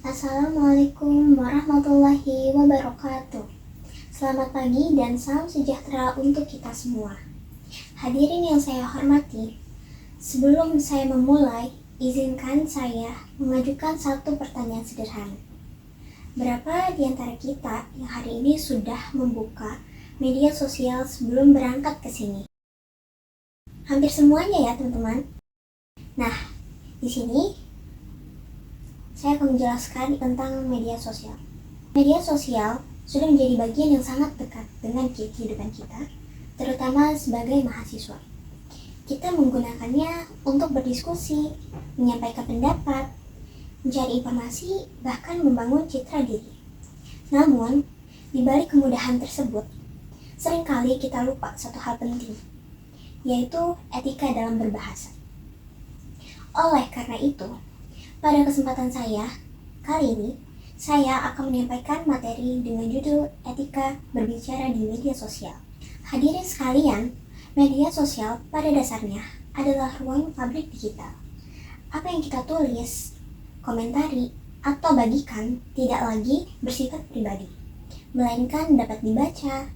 Assalamualaikum warahmatullahi wabarakatuh. Selamat pagi dan salam sejahtera untuk kita semua. Hadirin yang saya hormati, sebelum saya memulai, izinkan saya mengajukan satu pertanyaan sederhana. Berapa di antara kita yang hari ini sudah membuka media sosial sebelum berangkat ke sini? Hampir semuanya ya, teman-teman. Nah, di sini saya akan menjelaskan tentang media sosial. Media sosial sudah menjadi bagian yang sangat dekat dengan kehidupan kita, terutama sebagai mahasiswa. Kita menggunakannya untuk berdiskusi, menyampaikan pendapat, mencari informasi, bahkan membangun citra diri. Namun, di balik kemudahan tersebut, seringkali kita lupa satu hal penting, yaitu etika dalam berbahasa. Oleh karena itu, pada kesempatan saya, kali ini, saya akan menyampaikan materi dengan judul Etika Berbicara di Media Sosial. Hadirin sekalian, media sosial pada dasarnya adalah ruang publik digital. Apa yang kita tulis, komentari, atau bagikan tidak lagi bersifat pribadi, melainkan dapat dibaca,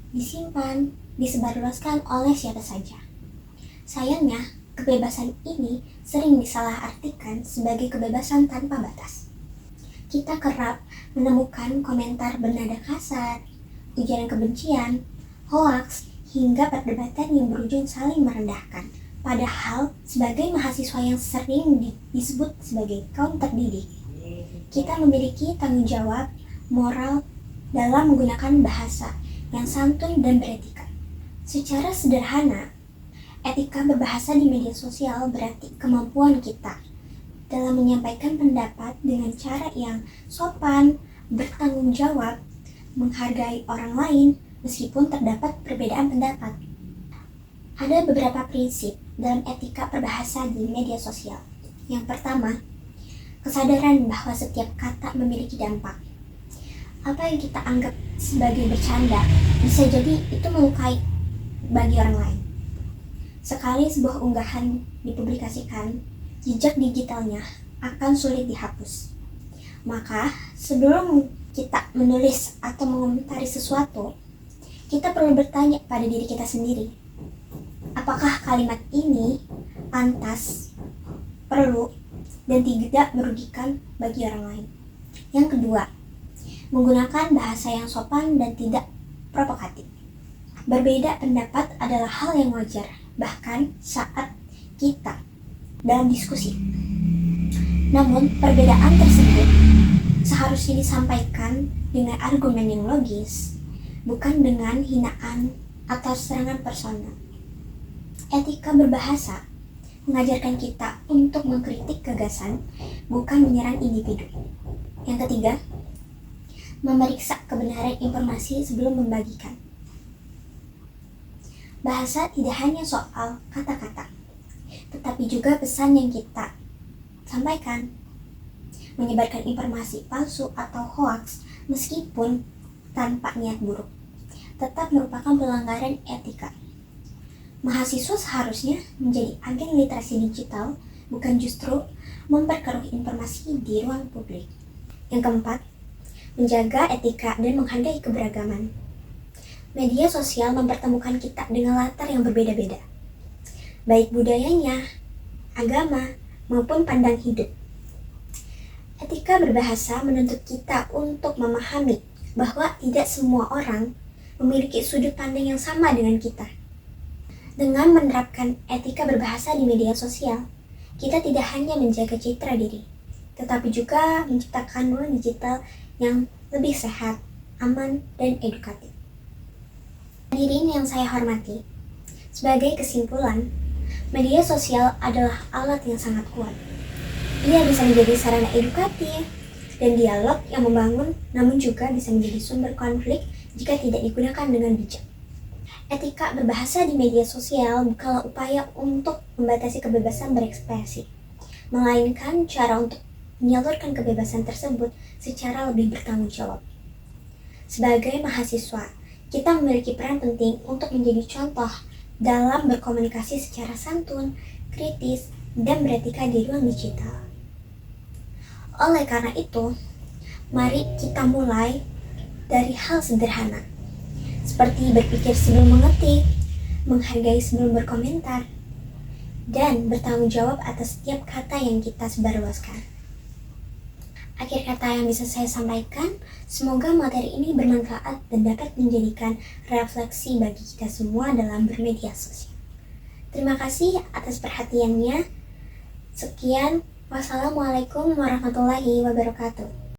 disimpan, disebarluaskan oleh siapa saja. Sayangnya, kebebasan ini sering disalahartikan sebagai kebebasan tanpa batas. Kita kerap menemukan komentar bernada kasar, ujaran kebencian, hoaks, hingga perdebatan yang berujung saling merendahkan. Padahal, sebagai mahasiswa yang sering disebut sebagai kaum terdidik, kita memiliki tanggung jawab moral dalam menggunakan bahasa yang santun dan beretika. Secara sederhana, etika berbahasa di media sosial berarti kemampuan kita dalam menyampaikan pendapat dengan cara yang sopan, bertanggung jawab, menghargai orang lain meskipun terdapat perbedaan pendapat. Ada beberapa prinsip dalam etika berbahasa di media sosial. Yang pertama, kesadaran bahwa setiap kata memiliki dampak. Apa yang kita anggap sebagai bercanda bisa jadi itu melukai bagi orang lain. Sekali sebuah unggahan dipublikasikan, jejak digitalnya akan sulit dihapus. Maka, sebelum kita menulis atau mengomentari sesuatu, kita perlu bertanya pada diri kita sendiri, apakah kalimat ini pantas, perlu, dan tidak merugikan bagi orang lain. Yang kedua, menggunakan bahasa yang sopan dan tidak provokatif. Berbeda pendapat adalah hal yang wajar, bahkan saat kita dalam diskusi. Namun, perbedaan tersebut seharusnya disampaikan dengan argumen yang logis, bukan dengan hinaan atau serangan personal. Etika berbahasa mengajarkan kita untuk mengkritik gagasan, bukan menyerang individu. Yang ketiga, memeriksa kebenaran informasi sebelum membagikan. Bahasa tidak hanya soal kata-kata, tetapi juga pesan yang kita sampaikan. Menyebarkan informasi palsu atau hoaks meskipun tanpa niat buruk tetap merupakan pelanggaran etika. Mahasiswa seharusnya menjadi agen literasi digital, bukan justru memperkeruh informasi di ruang publik. Yang keempat, menjaga etika dan menghargai keberagaman. Media sosial mempertemukan kita dengan latar yang berbeda-beda, baik budayanya, agama, maupun pandang hidup. Etika berbahasa menuntut kita untuk memahami bahwa tidak semua orang memiliki sudut pandang yang sama dengan kita. Dengan menerapkan etika berbahasa di media sosial, kita tidak hanya menjaga citra diri, tetapi juga menciptakan ruang digital yang lebih sehat, aman, dan edukatif. Hadirin yang saya hormati, sebagai kesimpulan, media sosial adalah alat yang sangat kuat. Ia bisa menjadi sarana edukatif dan dialog yang membangun, namun juga bisa menjadi sumber konflik jika tidak digunakan dengan bijak. Etika berbahasa di media sosial bukanlah upaya untuk membatasi kebebasan berekspresi, melainkan cara untuk menyalurkan kebebasan tersebut secara lebih bertanggung jawab. Sebagai mahasiswa, kita memiliki peran penting untuk menjadi contoh dalam berkomunikasi secara santun, kritis, dan beretika di ruang digital. Oleh karena itu, mari kita mulai dari hal sederhana, seperti berpikir sebelum mengetik, menghargai sebelum berkomentar, dan bertanggung jawab atas setiap kata yang kita sebarluaskan. Akhir kata yang bisa saya sampaikan, semoga materi ini bermanfaat dan dapat menjadikan refleksi bagi kita semua dalam bermedia sosial. Terima kasih atas perhatiannya. Sekian, wassalamualaikum warahmatullahi wabarakatuh.